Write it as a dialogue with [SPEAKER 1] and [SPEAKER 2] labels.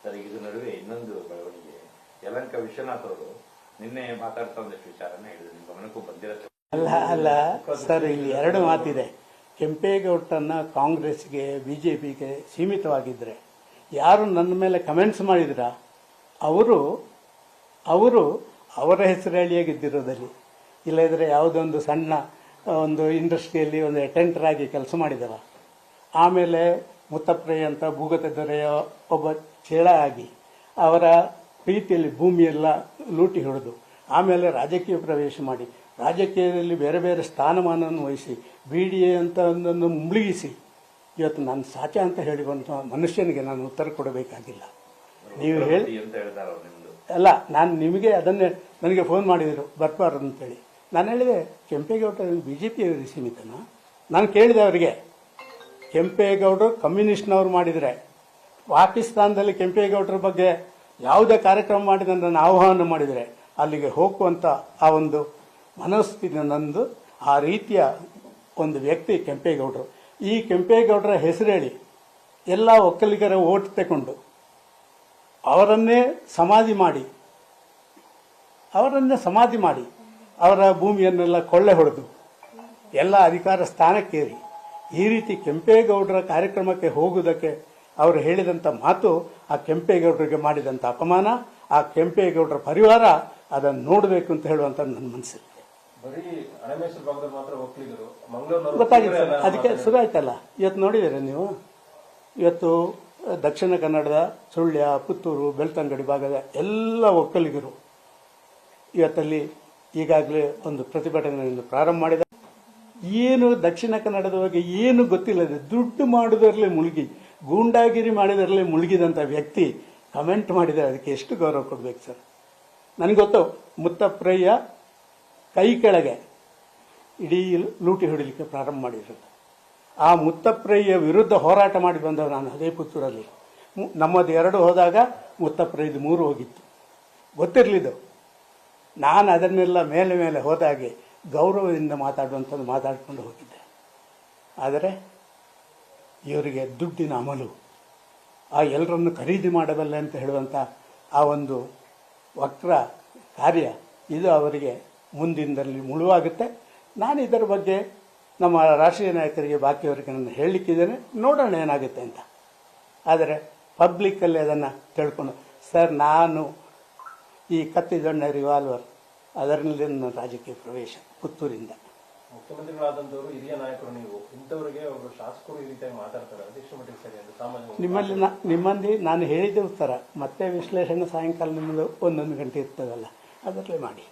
[SPEAKER 1] Sir, ಇದ್ರ ನಡುವೆ ಇನ್ನೊಂದು ಬೆಳವಣಿಗೆ, ಯಲಹಂಕ ವಿಶ್ವನಾಥ್ ಅವರು ನಿನ್ನೆ ಮಾತಾಡ್ತಾ ಒಂದಷ್ಟು ವಿಚಾರನ ಹೇಳಿದ್ರು, ನಿಮ್ಮ ಗಮನಕ್ಕೂ ಬಂದಿರುತ್ತೆ.
[SPEAKER 2] ಅಲ್ಲ ಸರ್, ಇಲ್ಲಿ ಎರಡು ಮಾತಿದೆ. ಕೆಂಪೇಗೌಡರನ್ನ ಕಾಂಗ್ರೆಸ್ಗೆ ಬಿಜೆಪಿಗೆ ಸೀಮಿತವಾಗಿದ್ದರೆ ಯಾರು ನನ್ನ ಮೇಲೆ ಕಮೆಂಟ್ಸ್ ಮಾಡಿದ್ರ ಅವರು ಅವರ ಹೆಸರಳಿಯೇ ಗೆದ್ದಿರೋದಲ್ಲಿ, ಇಲ್ಲದ್ರೆ ಯಾವುದೊಂದು ಸಣ್ಣ ಒಂದು ಇಂಡಸ್ಟ್ರಿಯಲ್ಲಿ ಒಂದು ಅಟೆಂಡರ್ ಆಗಿ ಕೆಲಸ ಮಾಡಿದವ, ಆಮೇಲೆ ಮುತ್ತಪ್ರಯ್ಯ ಅಂತ ಭೂಗತ ದೊರೆಯ ಒಬ್ಬ ಚೇಳ ಆಗಿ ಅವರ ಪ್ರೀತಿಯಲ್ಲಿ ಭೂಮಿಯೆಲ್ಲ ಲೂಟಿ ಹೊಡೆದು ಆಮೇಲೆ ರಾಜಕೀಯ ಪ್ರವೇಶ ಮಾಡಿ ರಾಜಕೀಯದಲ್ಲಿ ಬೇರೆ ಬೇರೆ ಸ್ಥಾನಮಾನವನ್ನು ವಹಿಸಿ BDA ಅಂತ ಒಂದನ್ನು ಮುಳುಗಿಸಿ ಇವತ್ತು ನಾನು ಸಾಚ ಅಂತ ಹೇಳಿರುವಂಥ ಮನುಷ್ಯನಿಗೆ ನಾನು ಉತ್ತರ ಕೊಡಬೇಕಾಗಿಲ್ಲ. ನೀವು ಹೇಳಿ ಅಲ್ಲ, ನಾನು ನಿಮಗೆ ಅದನ್ನೇ ನನಗೆ ಫೋನ್ ಮಾಡಿದರು ಬರ್ಬಾರ್ದು ಅಂತೇಳಿ. ನಾನು ಹೇಳಿದೆ ಕೆಂಪೇಗೌಡರು BJP ಅವರಿಗೆ ಸೀಮಿತನಾ? ನಾನು ಕೇಳಿದೆ ಅವರಿಗೆ, ಕೆಂಪೇಗೌಡರು ಕಮ್ಯುನಿಸ್ಟ್ನವ್ರು ಮಾಡಿದರೆ ಪಾಕಿಸ್ತಾನದಲ್ಲಿ ಕೆಂಪೇಗೌಡರ ಬಗ್ಗೆ ಯಾವುದೇ ಕಾರ್ಯಕ್ರಮ ಮಾಡಿದ ನನ್ನ ಆಹ್ವಾನ ಮಾಡಿದರೆ ಅಲ್ಲಿಗೆ ಹೋಗುವಂಥ ಆ ಒಂದು ಮನಸ್ಥಿತಿ ನಂದು. ಆ ರೀತಿಯ ಒಂದು ವ್ಯಕ್ತಿ ಕೆಂಪೇಗೌಡರು. ಈ ಕೆಂಪೇಗೌಡರ ಹೆಸರು ಹೇಳಿ ಎಲ್ಲ ಒಕ್ಕಲಿಗರ ಓಟ್ ತಗೊಂಡು ಅವರನ್ನೇ ಸಮಾಧಿ ಮಾಡಿ ಅವರ ಭೂಮಿಯನ್ನೆಲ್ಲ ಕೊಳ್ಳೆ ಹೊಡೆದು ಎಲ್ಲ ಅಧಿಕಾರ ಸ್ಥಾನಕ್ಕೇರಿ ಈ ರೀತಿ ಕೆಂಪೇಗೌಡರ ಕಾರ್ಯಕ್ರಮಕ್ಕೆ ಹೋಗುವುದಕ್ಕೆ ಅವರು ಹೇಳಿದಂಥ ಮಾತು, ಆ ಕೆಂಪೇಗೌಡರಿಗೆ ಮಾಡಿದಂಥ ಅಪಮಾನ, ಆ ಕೆಂಪೇಗೌಡರ ಪರಿವಾರ ಅದನ್ನು ನೋಡಬೇಕು ಅಂತ ಹೇಳುವಂತ ನನ್ನ ಮನಸ್ಸಿದೆ. ಗೊತ್ತಾಗಿದೆ ಸರ್, ಅದಕ್ಕೆ ಶುರು ಆಯ್ತಲ್ಲ. ಇವತ್ತು ನೋಡಿದ್ದೀರಾ ನೀವು, ಇವತ್ತು ದಕ್ಷಿಣ ಕನ್ನಡದ ಸುಳ್ಯ, ಪುತ್ತೂರು, ಬೆಳ್ತಂಗಡಿ ಭಾಗದ ಎಲ್ಲ ಒಕ್ಕಲಿಗರು ಇವತ್ತಲ್ಲಿ ಈಗಾಗಲೇ ಒಂದು ಪ್ರತಿಭಟನೆಯನ್ನು ಪ್ರಾರಂಭ ಮಾಡಿದ. ಏನು ದಕ್ಷಿಣ ಕನ್ನಡದ ಬಗ್ಗೆ ಏನು ಗೊತ್ತಿಲ್ಲದೆ ದುಡ್ಡು ಮಾಡುವುದರಲ್ಲೇ ಮುಳುಗಿ, ಗೂಂಡಾಗಿರಿ ಮಾಡಿದರಲ್ಲೇ ಮುಳುಗಿದಂಥ ವ್ಯಕ್ತಿ ಕಮೆಂಟ್ ಮಾಡಿದರೆ ಅದಕ್ಕೆ ಎಷ್ಟು ಗೌರವ ಕೊಡಬೇಕು ಸರ್? ನನಗೆ ಗೊತ್ತು, ಮುತ್ತಪ್ರಯ್ಯ ಕೈ ಕೆಳಗೆ ಇಡೀ ಲೂಟಿ ಹೊಡಿಲಿಕ್ಕೆ ಪ್ರಾರಂಭ ಮಾಡಿರೋದು. ಆ ಮುತ್ತಪ್ರಯ್ಯ ವಿರುದ್ಧ ಹೋರಾಟ ಮಾಡಿ ಬಂದವ ನಾನು ಅದೇ ಪುತ್ತೂರಲ್ಲಿ. ನಮ್ಮದು 2 ಹೋದಾಗ ಮುತ್ತಪ್ರಯ್ಯದು 3 ಹೋಗಿತ್ತು, ಗೊತ್ತಿರಲಿದ್ದು. ನಾನು ಅದನ್ನೆಲ್ಲ ಮೇಲೆ ಹೋದಾಗೆ ಗೌರವದಿಂದ ಮಾತಾಡುವಂಥದ್ದು ಮಾತಾಡಿಕೊಂಡು ಹೋಗಿದ್ದೆ. ಆದರೆ ಇವರಿಗೆ ದುಡ್ಡಿನ ಅಮಲು, ಆ ಎಲ್ಲರನ್ನು ಖರೀದಿ ಮಾಡಬಲ್ಲೆ ಅಂತ ಹೇಳುವಂಥ ಆ ಒಂದು ವಕ್ರ ಕಾರ್ಯ, ಇದು ಅವರಿಗೆ ಮುಂದಿನದಲ್ಲಿ ಮುಳುವಾಗುತ್ತೆ. ನಾನು ಇದರ ಬಗ್ಗೆ ನಮ್ಮ ರಾಷ್ಟ್ರೀಯ ನಾಯಕರಿಗೆ ಬಾಕಿಯವರಿಗೆ ನಾನು ಹೇಳಲಿಕ್ಕಿದ್ದೇನೆ, ನೋಡೋಣ ಏನಾಗುತ್ತೆ ಅಂತ. ಆದರೆ ಪಬ್ಲಿಕ್ಕಲ್ಲಿ ಅದನ್ನು ತಿಳ್ಕೊಂಡು, ಸರ್ ನಾನು ಈ ಕತ್ತಿದೊಣ್ಣೆ ರಿವಾಲ್ವರ್ ಅದರಲ್ಲಿ ನನ್ನ ರಾಜಕೀಯ ಪ್ರವೇಶ ಪುತ್ತೂರಿಂದ.
[SPEAKER 3] ಮುಖ್ಯಮಂತ್ರಿಗಳಾದಂಥವರು ಹಿರಿಯ ನಾಯಕರು, ನೀವು ಇಂಥವರಿಗೆ ಒಬ್ಬರು ಶಾಸಕರು ಈ ರೀತಿಯಾಗಿ ಮಾತಾಡ್ತಾರೆ, ಅದೆಷ್ಟು ಮಟ್ಟಿಗೆ ಸರಿ ಅಂತ ಸಾಮಾನ್ಯ
[SPEAKER 2] ನಿಮ್ಮಲ್ಲಿ ನಾನು ಹೇಳಿದ್ದೆ ಉತ್ತರ, ಮತ್ತೆ ವಿಶ್ಲೇಷಣೆ ಸಾಯಂಕಾಲ ನಿಮ್ಮದು 1 ಗಂಟೆ ಇರ್ತದಲ್ಲ, ಅದರಲ್ಲೇ ಮಾಡಿ.